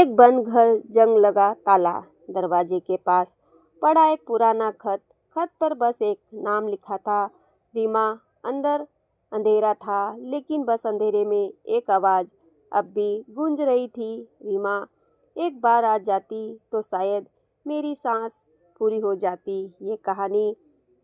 एक बंद घर, जंग लगा ताला। दरवाजे के पास पड़ा एक पुराना खत। खत पर बस एक नाम लिखा था, रीमा। अंदर अंधेरा था, लेकिन बस अंधेरे में एक आवाज़ अब भी गूंज रही थी, रीमा। एक बार आ जाती तो शायद मेरी सांस पूरी हो जाती। ये कहानी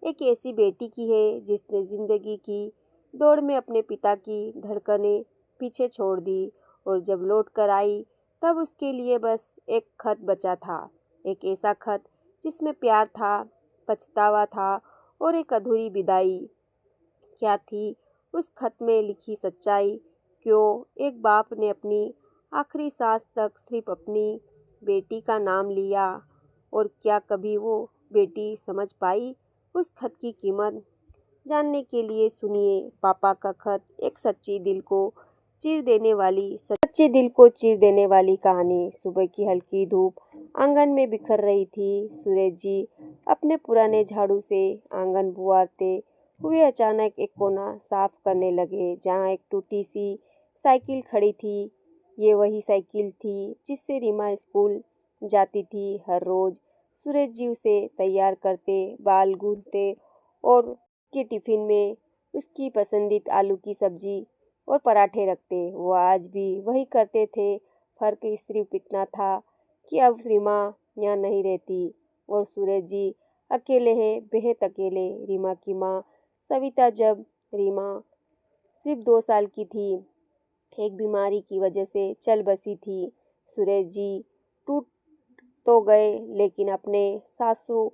एक ऐसी बेटी की है जिसने ज़िंदगी की दौड़ में अपने पिता की धड़कनें पीछे छोड़ दी, और जब लौट कर आई तब उसके लिए बस एक खत बचा था। एक ऐसा खत जिसमें प्यार था, पछतावा था, और एक अधूरी विदाई। क्या थी उस खत में लिखी सच्चाई? क्यों एक बाप ने अपनी आखिरी सांस तक सिर्फ अपनी बेटी का नाम लिया? और क्या कभी वो बेटी समझ पाई उस खत की कीमत? जानने के लिए सुनिए पापा का खत, एक सच्चे दिल को चीर देने वाली कहानी। सुबह की हल्की धूप आंगन में बिखर रही थी। सूरज जी अपने पुराने झाड़ू से आंगन बुआरते हुए अचानक एक कोना साफ करने लगे जहाँ एक टूटी सी साइकिल खड़ी थी। ये वही साइकिल थी जिससे रीमा स्कूल जाती थी हर रोज। सूरज जी उसे तैयार करते, बाल गूंथते और के टिफिन में उसकी पसंदीदा आलू की सब्जी और पराठे रखते। वो आज भी वही करते थे। फर्क सिर्फ इतना था कि अब रीमा यहाँ नहीं रहती और सूरज जी अकेले हैं, बेहद अकेले। रीमा की माँ सविता जब रीमा सिर्फ 2 साल की थी, एक बीमारी की वजह से चल बसी थी। सूरज जी टूट तो गए, लेकिन अपने सासू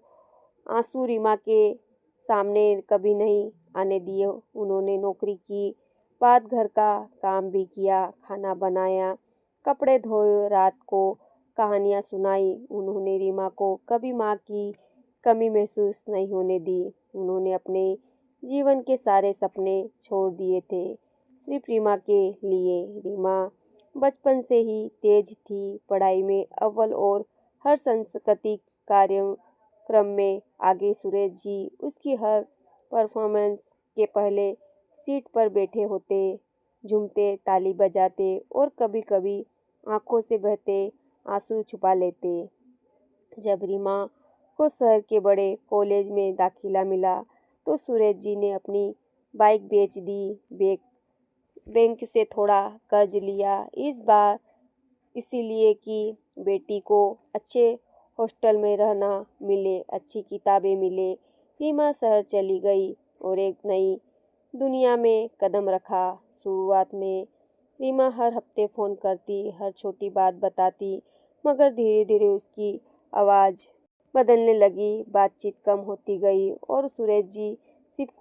आंसू रीमा के सामने कभी नहीं आने दिए। उन्होंने नौकरी की, बाद घर का काम भी किया, खाना बनाया, कपड़े धोए, रात को कहानियाँ सुनाई। उन्होंने रीमा को कभी माँ की कमी महसूस नहीं होने दी। उन्होंने अपने जीवन के सारे सपने छोड़ दिए थे सिर्फ रीमा के लिए। रीमा बचपन से ही तेज थी, पढ़ाई में अव्वल और हर सांस्कृतिक कार्यक्रम में आगे। सूरज जी उसकी हर परफॉर्मेंस के पहले सीट पर बैठे होते, झूमते, ताली बजाते और कभी कभी आंखों से बहते आंसू छुपा लेते। जब रीमा को शहर के बड़े कॉलेज में दाखिला मिला तो सूरज जी ने अपनी बाइक बेच दी, बैंक से थोड़ा कर्ज लिया, इस बार इसीलिए कि बेटी को अच्छे हॉस्टल में रहना मिले, अच्छी किताबें मिले। रीमा शहर चली गई और एक नई दुनिया में कदम रखा। शुरुआत में रीमा हर हफ्ते फ़ोन करती, हर छोटी बात बताती, मगर धीरे धीरे उसकी आवाज़ बदलने लगी, बातचीत कम होती गई और सूरज जी सिर्फ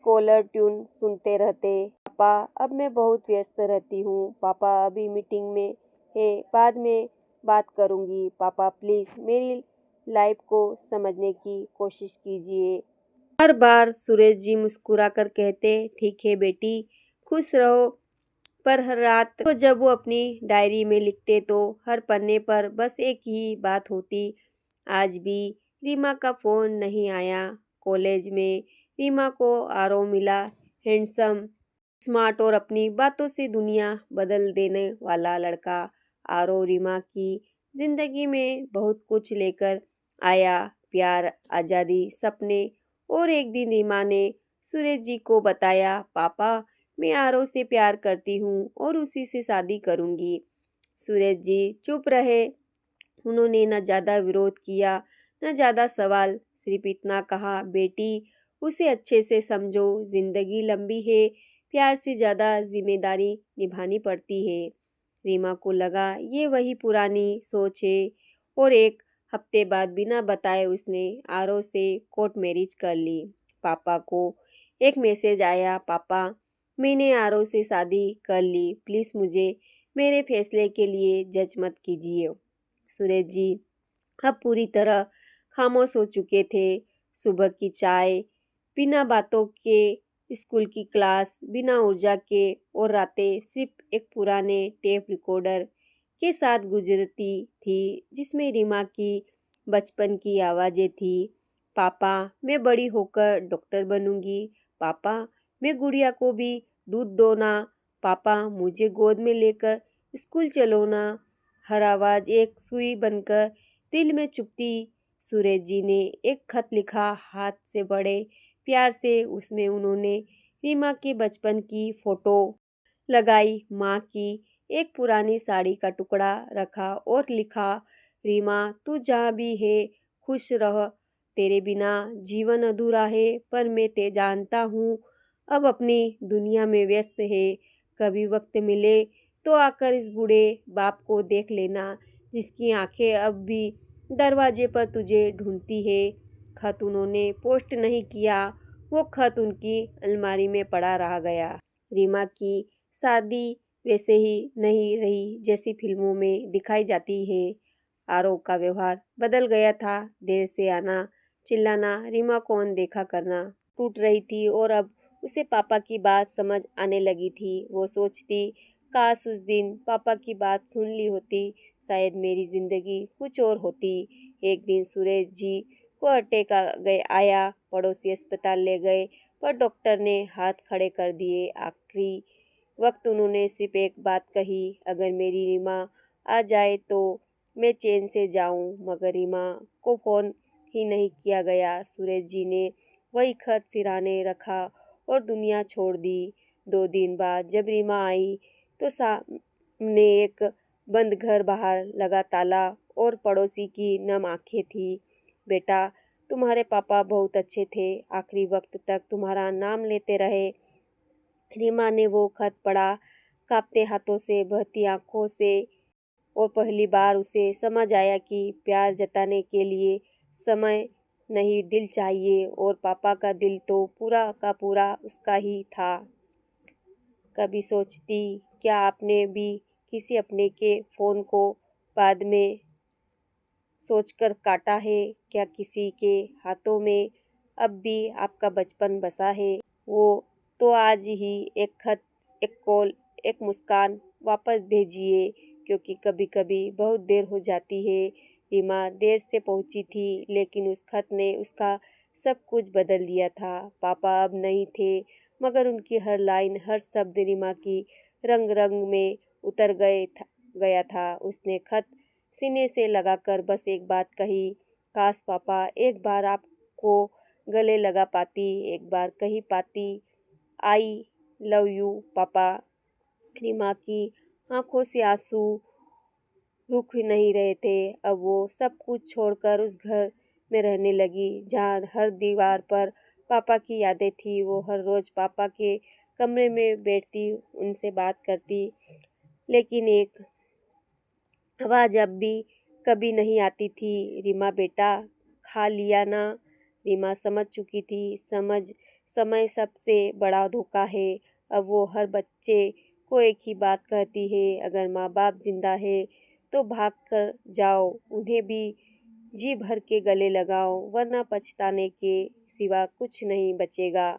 कॉलर ट्यून सुनते रहते। पापा अब मैं बहुत व्यस्त रहती हूँ, पापा अभी मीटिंग में है, बाद में बात करूँगी, पापा प्लीज़ मेरी लाइफ को समझने की कोशिश कीजिए। हर बार सूरज जी मुस्कुरा कर कहते, ठीक है बेटी, खुश रहो। पर हर रात तो जब वो अपनी डायरी में लिखते तो हर पन्ने पर बस एक ही बात होती, आज भी रीमा का फ़ोन नहीं आया। कॉलेज में रीमा को आरव मिला, हैंडसम, स्मार्ट और अपनी बातों से दुनिया बदल देने वाला लड़का। आरव रीमा की ज़िंदगी में बहुत कुछ लेकर आया, प्यार, आज़ादी, सपने। और एक दिन रीमा ने सूरज जी को बताया, पापा मैं आरव से प्यार करती हूँ और उसी से शादी करूँगी। सूरज जी चुप रहे। उन्होंने न ज़्यादा विरोध किया, न ज़्यादा सवाल, सिर्फ इतना कहा, बेटी उसे अच्छे से समझो, ज़िंदगी लंबी है, प्यार से ज़्यादा जिम्मेदारी निभानी पड़ती है। रीमा को लगा ये वही पुरानी सोच है और एक हफ्ते बाद बिना बताए उसने आरव से कोर्ट मैरिज कर ली। पापा को एक मैसेज आया, पापा मैंने आरव से शादी कर ली, प्लीज़ मुझे मेरे फैसले के लिए जज मत कीजिए। सूरज जी अब पूरी तरह खामोश हो चुके थे। सुबह की चाय बिना बातों के, स्कूल की क्लास बिना ऊर्जा के, और रातें सिर्फ एक पुराने टेप रिकॉर्डर के साथ गुजरती थी जिसमें रीमा की बचपन की आवाज़ें थी। पापा मैं बड़ी होकर डॉक्टर बनूंगी, पापा मैं गुड़िया को भी दूध दो ना, पापा मुझे गोद में लेकर स्कूल चलो ना। हर आवाज़ एक सुई बनकर दिल में चुभती। सूरज जी ने एक खत लिखा, हाथ से बड़े प्यार से उसमें उन्होंने रीमा के बचपन की फ़ोटो लगाई, माँ की एक पुरानी साड़ी का टुकड़ा रखा और लिखा, रीमा तू जहाँ भी है खुश रह, तेरे बिना जीवन अधूरा है, पर मैं ते जानता हूँ अब अपनी दुनिया में व्यस्त है। कभी वक्त मिले तो आकर इस बूढ़े बाप को देख लेना, जिसकी आंखें अब भी दरवाजे पर तुझे ढूंढती है। खत उन्होंने पोस्ट नहीं किया, वो खत उनकी अलमारी में पड़ा रह गया। रीमा की शादी वैसे ही नहीं रही जैसी फिल्मों में दिखाई जाती है। आरव का व्यवहार बदल गया था। देर से आना, चिल्लाना, रीमा को अनदेखा करना। टूट रही थी और अब उसे पापा की बात समझ आने लगी थी। वो सोचती, काश उस दिन पापा की बात सुन ली होती, शायद मेरी जिंदगी कुछ और होती। एक दिन सूरज जी को अटैक आ गए आया, पड़ोसी अस्पताल ले गए, पर डॉक्टर ने हाथ खड़े कर दिए। आखिरी वक्त उन्होंने सिर्फ एक बात कही, अगर मेरी रीमा आ जाए तो मैं चैन से जाऊं, मगर रीमा को फ़ोन ही नहीं किया गया। सूरज जी ने वही खत सिरहाने रखा और दुनिया छोड़ दी। 2 दिन बाद जब रीमा आई तो सामने एक बंद घर, बाहर लगा ताला और पड़ोसी की नम आंखें थी। बेटा, तुम्हारे पापा बहुत अच्छे थे, आखिरी वक्त तक तुम्हारा नाम लेते रहे। रीमा ने वो खत पढ़ा, कांपते हाथों से, बहती आंखों से, और पहली बार उसे समझ आया कि प्यार जताने के लिए समय नहीं, दिल चाहिए, और पापा का दिल तो पूरा का पूरा उसका ही था। कभी सोचती, क्या आपने भी किसी अपने के फ़ोन को बाद में सोचकर काटा है? क्या किसी के हाथों में अब भी आपका बचपन बसा है? वो तो आज ही एक खत, एक कॉल, एक मुस्कान वापस भेजिए, क्योंकि कभी कभी बहुत देर हो जाती है। रीमा देर से पहुंची थी, लेकिन उस खत ने उसका सब कुछ बदल दिया था। पापा अब नहीं थे, मगर उनकी हर लाइन, हर शब्द रीमा की रंग रंग में उतर गया था। उसने खत सीने से लगाकर बस एक बात कही, काश पापा एक बार आपको गले लगा पाती, एक बार कही पाती, आई लव यू पापा। रीमा की आंखों से आंसू रुक नहीं रहे थे। अब वो सब कुछ छोड़कर उस घर में रहने लगी, जहाँ हर दीवार पर पापा की यादें थी। वो हर रोज़ पापा के कमरे में बैठती, उनसे बात करती, लेकिन एक आवाज़ अब भी कभी नहीं आती थी, रीमा बेटा खा लिया ना। रीमा समझ चुकी थी, समय सबसे बड़ा धोखा है। अब वो हर बच्चे को एक ही बात कहती है, अगर माँ बाप जिंदा है तो भाग कर जाओ, उन्हें भी जी भर के गले लगाओ, वरना पछताने के सिवा कुछ नहीं बचेगा।